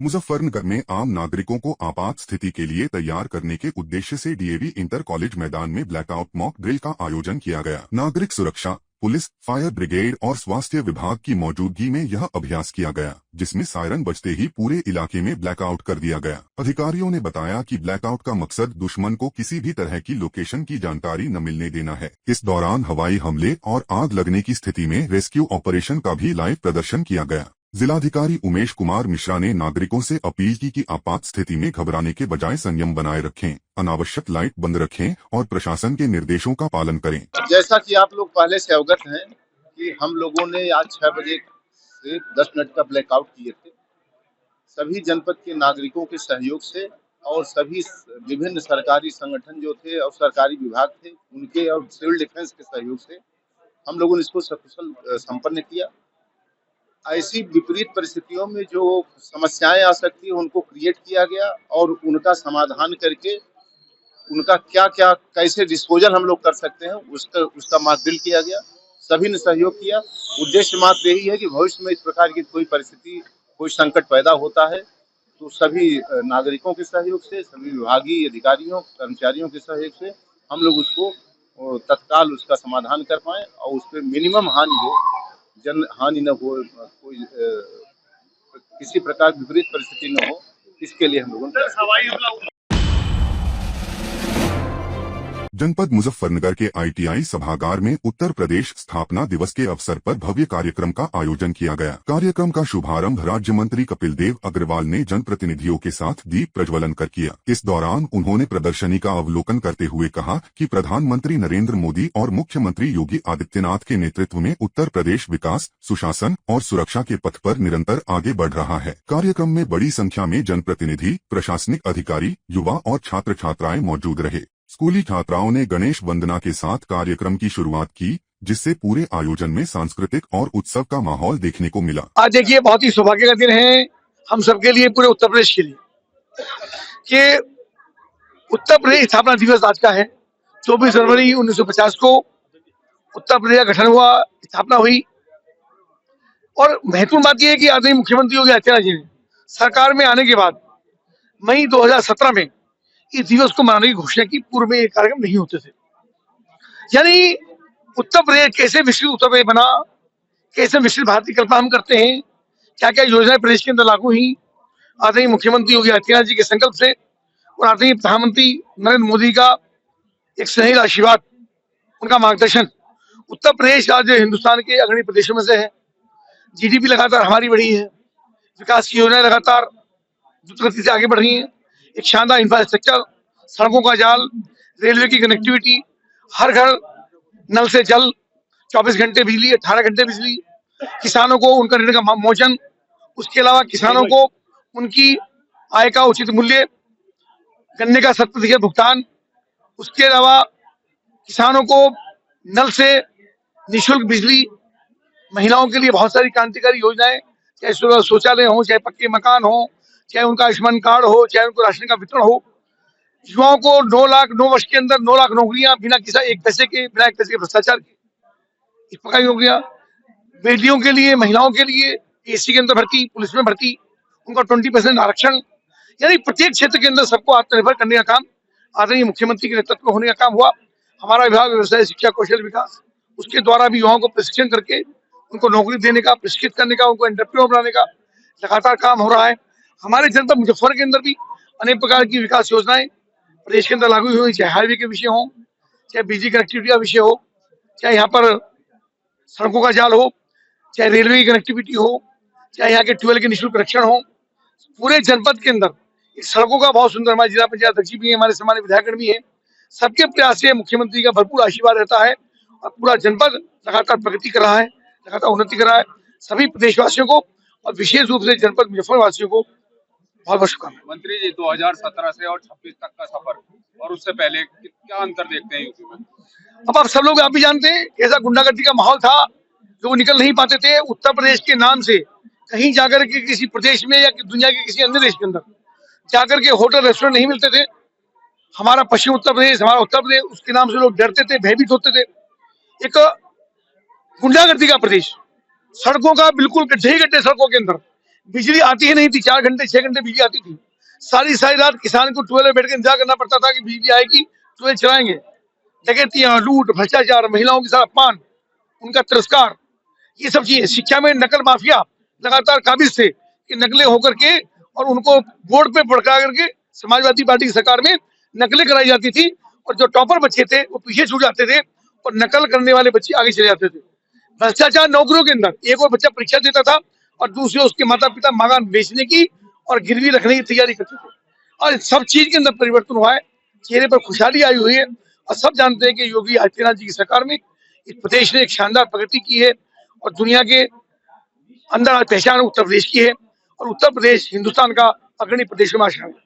मुजफ्फरनगर में आम नागरिकों को आपात स्थिति के लिए तैयार करने के उद्देश्य से डीएवी इंटर कॉलेज मैदान में ब्लैकआउट मॉक ड्रिल का आयोजन किया गया। नागरिक सुरक्षा, पुलिस, फायर ब्रिगेड और स्वास्थ्य विभाग की मौजूदगी में यह अभ्यास किया गया, जिसमें सायरन बजते ही पूरे इलाके में ब्लैकआउट कर दिया गया। अधिकारियों ने बताया कि ब्लैकआउट का मकसद दुश्मन को किसी भी तरह की लोकेशन की जानकारी न मिलने देना है। इस दौरान हवाई हमले और आग लगने की स्थिति में रेस्क्यू ऑपरेशन का भी लाइव प्रदर्शन किया गया। जिलाधिकारी उमेश कुमार मिश्रा ने नागरिकों से अपील की कि आपात स्थिति में घबराने के बजाय संयम बनाए रखें, अनावश्यक लाइट बंद रखें और प्रशासन के निर्देशों का पालन करें। जैसा कि आप लोग पहले से अवगत हैं कि हम लोगों ने आज 6 बजे से 10 मिनट का ब्लैकआउट किए थे। सभी जनपद के नागरिकों के सहयोग से और सभी विभिन्न सरकारी संगठन जो थे और सरकारी विभाग थे उनके और सिविल डिफेंस के सहयोग से हम लोगों ने इसको सकुशल संपन्न किया। ऐसी विपरीत परिस्थितियों में जो समस्याएं आ सकती है उनको क्रिएट किया गया और उनका समाधान करके उनका क्या क्या कैसे डिस्पोजल हम लोग कर सकते हैं उसका मार्गदर्शन किया गया। सभी ने सहयोग किया। उद्देश्य मात्र यही है कि भविष्य में इस प्रकार की कोई परिस्थिति, कोई संकट पैदा होता है तो सभी नागरिकों के सहयोग से, सभी विभागीय अधिकारियों, कर्मचारियों के सहयोग से हम लोग उसको तत्काल उसका समाधान कर पाए और उस पर मिनिमम हानि हो, जन हानि न हो, कोई किसी प्रकार विपरीत परिस्थिति न हो, इसके लिए हम लोगों जनपद मुजफ्फरनगर के आईटीआई सभागार में उत्तर प्रदेश स्थापना दिवस के अवसर पर भव्य कार्यक्रम का आयोजन किया गया। कार्यक्रम का शुभारंभ राज्य मंत्री कपिल देव अग्रवाल ने जनप्रतिनिधियों के साथ दीप प्रज्वलन कर किया। इस दौरान उन्होंने प्रदर्शनी का अवलोकन करते हुए कहा कि प्रधानमंत्री नरेंद्र मोदी और मुख्यमंत्री योगी आदित्यनाथ के नेतृत्व में उत्तर प्रदेश विकास, सुशासन और सुरक्षा के पथ पर निरंतर आगे बढ़ रहा है। कार्यक्रम में बड़ी संख्या में जनप्रतिनिधि, प्रशासनिक अधिकारी, युवा और छात्र छात्राएं मौजूद रहे। स्कूली छात्राओं ने गणेश वंदना के साथ कार्यक्रम की शुरुआत की, जिससे पूरे आयोजन में सांस्कृतिक और उत्सव का माहौल देखने को मिला। आज देखिए, बहुत ही सौभाग्य का दिन है हम सबके लिए, पूरे उत्तर प्रदेश के लिए, कि उत्तर प्रदेश स्थापना दिवस आज का है। 24 जनवरी 1950 को उत्तर प्रदेश का गठन हुआ, स्थापना हुई। और महत्वपूर्ण बात यह है कि आदरणीय मुख्यमंत्री योगी आदित्यनाथ जी ने सरकार में आने के बाद मई 2017 में इस दिवस को मनाने की घोषणा की। पूर्व में ये कार्यक्रम नहीं होते थे। यानी उत्तर प्रदेश कैसे विकसित उत्तर प्रदेश बना, कैसे विकसित भारत की कल्पना हम करते हैं, क्या क्या योजनाएं प्रदेश के अंदर लागू हुई आदरणीय मुख्यमंत्री योगी आदित्यनाथ जी के संकल्प से और आदरणीय प्रधानमंत्री नरेंद्र मोदी का एक स्नेह आशीर्वाद, उनका मार्गदर्शन। उत्तर प्रदेश आज हिंदुस्तान के अग्रणी प्रदेशों में से है। जीडीपी लगातार हमारी बढ़ी है, विकास की योजनाएं लगातार द्रुत गति से आगे बढ़ रही है। एक शानदार इंफ्रास्ट्रक्चर, सड़कों का जाल, रेलवे की कनेक्टिविटी, हर घर नल से जल, 24 घंटे बिजली, 18 घंटे बिजली, किसानों को उनका ऋण का मोचन, उसके अलावा किसानों को उनकी आय का उचित मूल्य, गन्ने का 100% भुगतान, उसके अलावा किसानों को नल से निःशुल्क बिजली, महिलाओं के लिए बहुत सारी क्रांतिकारी योजनाएं, चाहे शौचालय हो, चाहे पक्के मकान हो, चाहे उनका आयुष्मान कार्ड हो, चाहे उनको राशन का वितरण हो। युवाओं को 9 वर्ष के अंदर 9 लाख नौकरियां बिना एक पैसे के भ्रष्टाचार के, इस प्रकार की नौकरियां। बेटियों के लिए, महिलाओं के लिए एससी के अंदर भर्ती, पुलिस में भर्ती, उनका 20% आरक्षण। यानी प्रत्येक क्षेत्र के अंदर सबको आत्मनिर्भर करने का काम आदरणीय मुख्यमंत्री के नेतृत्व में होने का काम हुआ। हमारा विभाग व्यवसाय शिक्षा कौशल विकास, उसके द्वारा भी युवाओं को प्रशिक्षण करके उनको नौकरी देने का, प्रशिक्षित करने का, उनको एंटरप्रेन्योर बनाने का लगातार काम हो रहा है। हमारे जनपद मुजफ्फर के अंदर भी अनेक प्रकार की विकास योजनाएं प्रदेश के अंदर लागू हुई, चाहे हाईवे के विषय हो, चाहे बिजली कनेक्टिविटी का विषय हो, चाहे यहाँ पर सड़कों का जाल हो, चाहे रेलवे की कनेक्टिविटी हो, चाहे यहाँ के ट्यूबवेल के निःशुल्क कनेक्शन हो। पूरे जनपद के अंदर सड़कों का बहुत सुंदर, हमारे जिला पंचायत अध्यक्ष भी है, हमारे सामान्य विधायकगण भी है, सबके प्रयास से मुख्यमंत्री का भरपूर आशीर्वाद रहता है और पूरा जनपद लगातार प्रगति कर रहा है, लगातार उन्नति कर रहा है। सभी प्रदेशवासियों को और विशेष रूप से जनपद मुजफ्फर वासियों को बहुत बहुत शुभकामनाएं। मंत्री जी, 2017 से और 26 तक का सफर और उससे पहले क्या अंतर देखते हैं यूपी में? अब आप सब लोग आप भी जानते हैं कैसा गुंडागर्दी का माहौल था, लोग निकल नहीं पाते थे। उत्तर प्रदेश के नाम से कहीं जाकर के किसी प्रदेश में या दुनिया के किसी अन्य देश के अंदर जाकर के होटल रेस्टोरेंट नहीं मिलते थे। हमारा पश्चिम उत्तर प्रदेश, हमारा उत्तर प्रदेश, उसके नाम से लोग डरते थे, भयभीत होते थे। एक गुंडागर्दी का प्रदेश, सड़कों का बिल्कुल गड्ढे सड़कों के अंदर, बिजली आती ही नहीं थी, 4 घंटे 6 घंटे बिजली आती थी। सारी सारी रात किसान को टुएल में बैठ के इंतजार करना पड़ता था कि बिजली आएगी, टुएल चलाएंगे। डकैतियां, लूट, भ्रष्टाचार, महिलाओं के साथ अपमान, उनका तिरस्कार, ये सब चीजें। शिक्षा में नकल माफिया लगातार काबिज थे कि नकलें होकर के और उनको बोर्ड पे भड़का करके समाजवादी पार्टी की सरकार में नकलें कराई जाती थी और जो टॉपर बच्चे थे वो पीछे छूट जाते थे और नकल करने वाले बच्चे आगे चले जाते थे। भ्रष्टाचार नौकरियों के अंदर, एक और बच्चा परीक्षा देता था और दूसरे उसके माता पिता मकान बेचने की और गिरवी रखने की तैयारी करते थे। और सब चीज के अंदर परिवर्तन हुआ है, चेहरे पर खुशहाली आई हुई है और सब जानते हैं कि योगी आदित्यनाथ जी की सरकार में इस प्रदेश ने एक शानदार प्रगति की है और दुनिया के अंदर आज पहचान उत्तर प्रदेश की है और उत्तर प्रदेश हिंदुस्तान का अग्रणी प्रदेशों में शामिल है।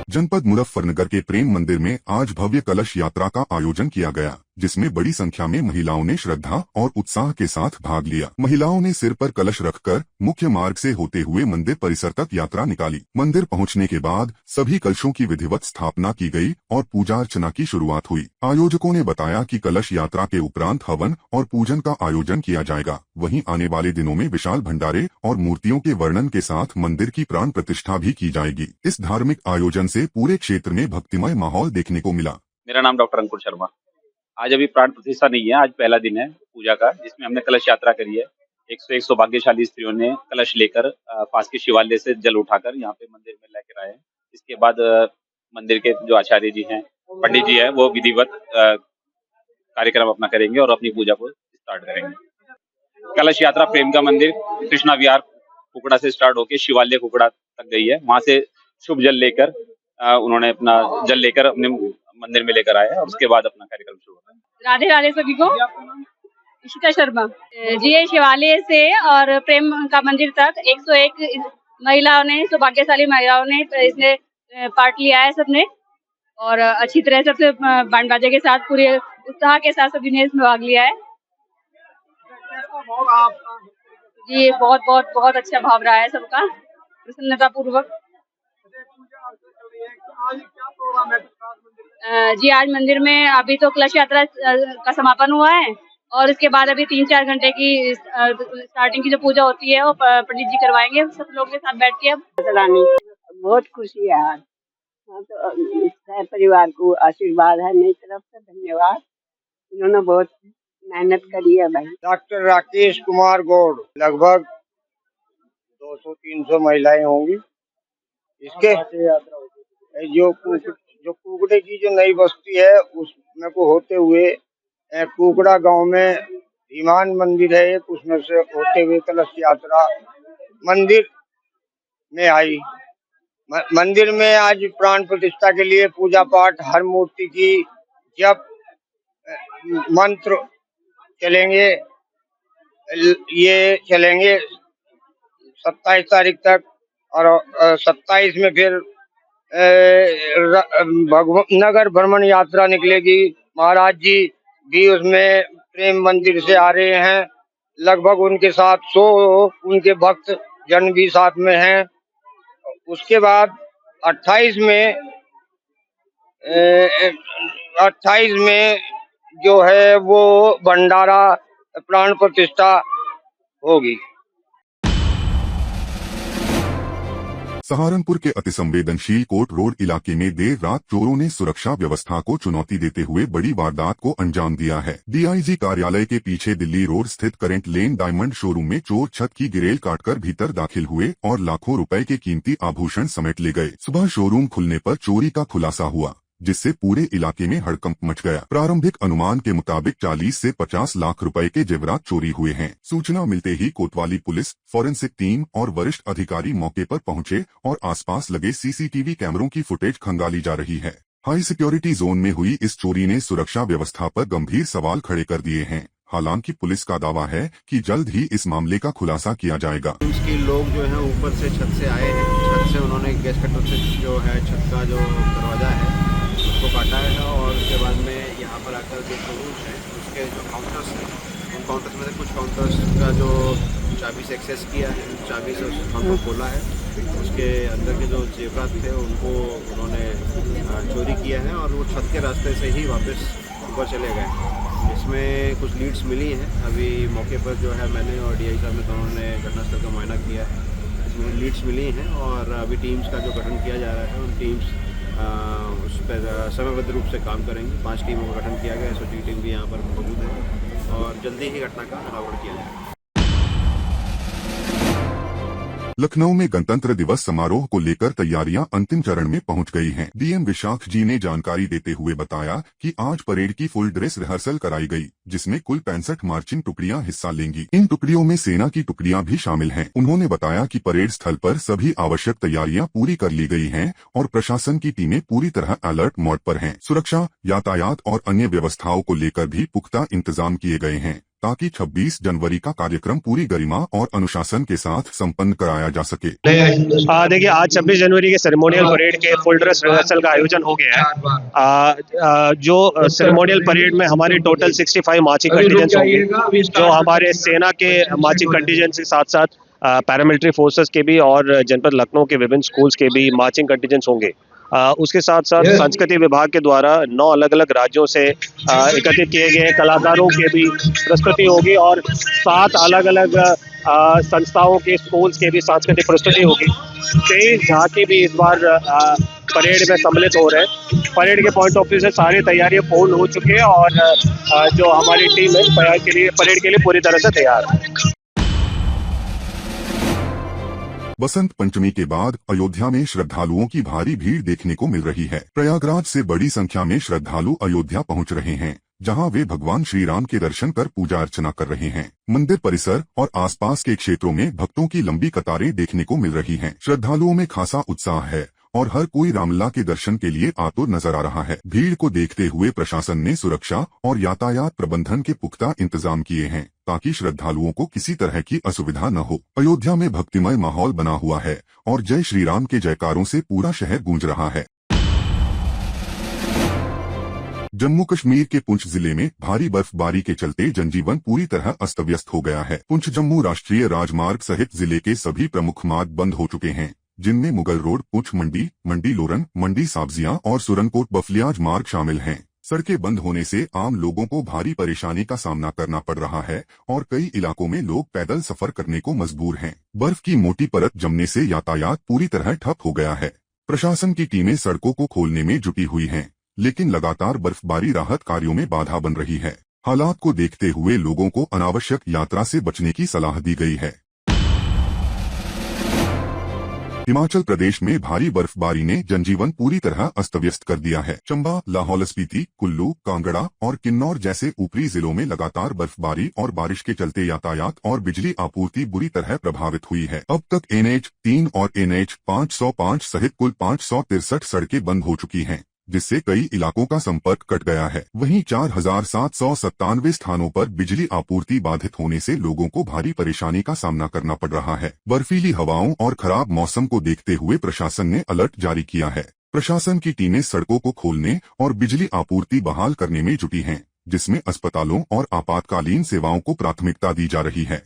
जनपद मुजफ्फरनगर के प्रेम मंदिर में आज भव्य कलश यात्रा का आयोजन किया गया, जिसमें बड़ी संख्या में महिलाओं ने श्रद्धा और उत्साह के साथ भाग लिया। महिलाओं ने सिर पर कलश रखकर मुख्य मार्ग से होते हुए मंदिर परिसर तक यात्रा निकाली। मंदिर पहुंचने के बाद सभी कलशों की विधिवत स्थापना की गई और पूजा अर्चना की शुरुआत हुई। आयोजकों ने बताया कि कलश यात्रा के उपरांत हवन और पूजन का आयोजन किया जाएगा। वहीं आने वाले दिनों में विशाल भंडारे और मूर्तियों के वर्णन के साथ मंदिर की प्राण प्रतिष्ठा भी की जाएगी। इस धार्मिक आयोजन से पूरे क्षेत्र में भक्तिमय माहौल देखने को मिला। मेरा नाम डॉक्टर अंकुर शर्मा। आज अभी प्राण प्रतिष्ठा नहीं है, आज पहला दिन है पूजा का, जिसमें हमने कलश यात्रा करी है। 100 सौभाग्यशाली स्त्रियों ने कलश लेकर पास के शिवालय से जल उठाकर यहाँ पे मंदिर में लेकर आए। इसके बाद मंदिर के जो आचार्य जी हैं, पंडित जी हैं, वो विधिवत कार्यक्रम अपना करेंगे और अपनी पूजा को स्टार्ट करेंगे। कलश यात्रा प्रेम का मंदिर कृष्णा विहार कुकड़ा से स्टार्ट होकर शिवालय कुकड़ा तक गई है। वहां से शुभ जल लेकर उन्होंने अपना जल लेकर अपने मंदिर में लेकर आए और उसके बाद अपना कार्यक्रम शुरू होता है। राधे राधे सभी को। इशिता शर्मा जी। ये शिवालय से और प्रेम का मंदिर तक 101 महिलाओं ने, सौभाग्यशाली महिलाओं ने इसने पार्ट लिया है सबने, और अच्छी तरह सबसे बैंड बाजे के साथ पूरे उत्साह के साथ सभी ने इसमें भाग लिया है। जी बहुत बहुत बहुत अच्छा भाव रहा है सबका, प्रसन्नता पूर्वक। जी आज मंदिर में अभी तो कलश यात्रा का समापन हुआ है और इसके बाद अभी 3-4 घंटे की स्टार्टिंग की जो पूजा होती है वो पंडित जी करवाएंगे सब लोग के साथ बैठ के। बहुत खुशी है आज, तो परिवार को आशीर्वाद है मेरी तरफ से, धन्यवाद। इन्होंने बहुत मेहनत करी है भाई। डॉक्टर राकेश कुमार गौड़, लगभग 200-300 महिलाएं होंगी। इसके जो कुकड़े की जो नई बस्ती है उसमें को होते हुए कुकड़ा गांव में ईमान मंदिर है एक, उसमें से होते हुए कलश यात्रा मंदिर में आई। मंदिर में आज प्राण प्रतिष्ठा के लिए पूजा पाठ, हर मूर्ति की जप मंत्र चलेंगे, ये चलेंगे 27 तारीख तक। और 27 में फिर नगर भ्रमण यात्रा निकलेगी। महाराज जी भी उसमें प्रेम मंदिर से आ रहे हैं, लगभग उनके साथ 100 उनके भक्त जन भी साथ में हैं। उसके बाद 28 में जो है वो भंडारा प्राण प्रतिष्ठा होगी। सहारनपुर के अतिसंवेदनशील कोट रोड इलाके में देर रात चोरों ने सुरक्षा व्यवस्था को चुनौती देते हुए बड़ी वारदात को अंजाम दिया है। डीआईजी कार्यालय के पीछे दिल्ली रोड स्थित करंट लेन डायमंड शोरूम में चोर छत की गिरेल काटकर भीतर दाखिल हुए और लाखों रुपए के कीमती आभूषण समेट ले गए। सुबह शोरूम खुलने पर चोरी का खुलासा हुआ, जिससे पूरे इलाके में हड़कंप मच गया। प्रारंभिक अनुमान के मुताबिक 40 से 50 लाख रुपए के जेवरात चोरी हुए हैं। सूचना मिलते ही कोतवाली पुलिस, फॉरेंसिक टीम और वरिष्ठ अधिकारी मौके पर पहुंचे और आसपास लगे सीसीटीवी कैमरों की फुटेज खंगाली जा रही है। हाई सिक्योरिटी जोन में हुई इस चोरी ने सुरक्षा व्यवस्था पर गंभीर सवाल खड़े कर दिए हैं। हालांकि पुलिस का दावा है कि जल्द ही इस मामले का खुलासा किया जाएगा। उसके लोग जो है ऊपर से छत से आए हैं, छत से उन्होंने गैस कटर से जो है छत का जो दरवाजा है उसको काटा है और उसके बाद में यहाँ पर आकर जो शोरूम है उसके जो काउंटर्स हैं उन काउंटर्स में से कुछ काउंटर्स का जो चाबी से एक्सेस किया है, चाबी से उस काउंटर खोला है, उसके अंदर के जो जेवरात थे उनको उन्होंने चोरी किया है और वो छत के रास्ते से ही वापस ऊपर चले गए। इसमें कुछ लीड्स मिली हैं। अभी मौके पर जो है मैंने और डीआई साहब ने दोनों ने घटनास्थल का मुआयना किया है। इसमें लीड्स मिली हैं और अभी टीम्स का जो गठन किया जा रहा है उन टीम्स उस पर समयबद्ध रूप से काम करेंगे। 5 टीमों का गठन किया गया, एसओटी टीम भी यहाँ पर मौजूद है और जल्दी ही घटना का अनावरण किया जाएगा। लखनऊ में गणतंत्र दिवस समारोह को लेकर तैयारियां अंतिम चरण में पहुंच गई हैं। डीएम विशाख जी ने जानकारी देते हुए बताया कि आज परेड की फुल ड्रेस रिहर्सल कराई गई, जिसमें कुल 65 मार्चिंग टुकड़ियां हिस्सा लेंगी। इन टुकड़ियों में सेना की टुकड़ियां भी शामिल हैं। उन्होंने बताया कि परेड स्थल पर सभी आवश्यक तैयारियां पूरी कर ली गई हैं और प्रशासन की टीमें पूरी तरह अलर्ट मोड पर हैं। सुरक्षा, यातायात और अन्य व्यवस्थाओं को लेकर भी पुख्ता इंतजाम किए गए हैं ताकि 26 जनवरी का कार्यक्रम पूरी गरिमा और अनुशासन के साथ संपन्न कराया जा सके। देखिए, आज 26 जनवरी के सेरेमोनियल परेड के फुल ड्रेस रिहर्सल का आयोजन हो गया है। जो सेरेमोनियल परेड में हमारे टोटल 65 मार्चिंग कंटीजेंट्स होंगे, जो हमारे सेना के मार्चिंग कंटीजेंट्स के साथ साथ पैरामिलिट्री फोर्सेस के भी और जनपद लखनऊ के विभिन्न स्कूल्स के भी मार्चिंग कंटीजेंट्स होंगे। उसके साथ साथ संस्कृति विभाग के द्वारा 9 अलग अलग राज्यों से एकत्रित किए गए कलाकारों के भी प्रस्तुति होगी और 7 अलग अलग संस्थाओं के स्कूल्स के भी सांस्कृतिक प्रस्तुति होगी। 23 झांकी भी इस बार परेड में सम्मिलित हो रहे हैं। परेड के पॉइंट ऑफ व्यू से सारी तैयारियां पूर्ण हो चुकी है और जो हमारी टीम है परेड के लिए पूरी तरह से तैयार है। बसंत पंचमी के बाद अयोध्या में श्रद्धालुओं की भारी भीड़ देखने को मिल रही है। प्रयागराज से बड़ी संख्या में श्रद्धालु अयोध्या पहुंच रहे हैं, जहां वे भगवान श्री राम के दर्शन कर पूजा अर्चना कर रहे हैं। मंदिर परिसर और आसपास के क्षेत्रों में भक्तों की लंबी कतारें देखने को मिल रही हैं। श्रद्धालुओं में खासा उत्साह है और हर कोई रामलला के दर्शन के लिए आतुर नजर आ रहा है। भीड़ को देखते हुए प्रशासन ने सुरक्षा और यातायात प्रबंधन के पुख्ता इंतजाम किए हैं ताकि श्रद्धालुओं को किसी तरह की असुविधा न हो। अयोध्या में भक्तिमय माहौल बना हुआ है और जय श्री राम के जयकारों से पूरा शहर गूंज रहा है। जम्मू कश्मीर के पुंछ जिले में भारी बर्फबारी के चलते जनजीवन पूरी तरह अस्त व्यस्त हो गया है। पुंछ जम्मू राष्ट्रीय राजमार्ग सहित जिले के सभी प्रमुख मार्ग बंद हो चुके हैं, जिनमें मुगल रोड, पुंछ मंडी, मंडी लोरन, मंडी साब्जियां और सुरनकोट बफलियाज मार्ग शामिल हैं। सड़कें बंद होने से आम लोगों को भारी परेशानी का सामना करना पड़ रहा है और कई इलाकों में लोग पैदल सफर करने को मजबूर हैं। बर्फ की मोटी परत जमने से यातायात पूरी तरह ठप हो गया है। प्रशासन की टीमें सड़कों को खोलने में जुटी हुई हैं, लेकिन लगातार बर्फबारी राहत कार्यों में बाधा बन रही है। हालात को देखते हुए लोगों को अनावश्यक यात्रा से बचने की सलाह दी गई है। हिमाचल प्रदेश में भारी बर्फबारी ने जनजीवन पूरी तरह अस्त व्यस्त कर दिया है। चंबा, लाहौल स्पीति, कुल्लू, कांगड़ा और किन्नौर जैसे ऊपरी जिलों में लगातार बर्फबारी और बारिश के चलते यातायात और बिजली आपूर्ति बुरी तरह प्रभावित हुई है। अब तक NH 3 और NH 505 सहित कुल 563 सड़कें बंद हो चुकी हैं, जिससे कई इलाकों का संपर्क कट गया है। वहीं 4797 स्थानों पर बिजली आपूर्ति बाधित होने से लोगों को भारी परेशानी का सामना करना पड़ रहा है। बर्फीली हवाओं और खराब मौसम को देखते हुए प्रशासन ने अलर्ट जारी किया है। प्रशासन की टीमें सड़कों को खोलने और बिजली आपूर्ति बहाल करने में जुटी हैं, जिसमें अस्पतालों और आपातकालीन सेवाओं को प्राथमिकता दी जा रही है।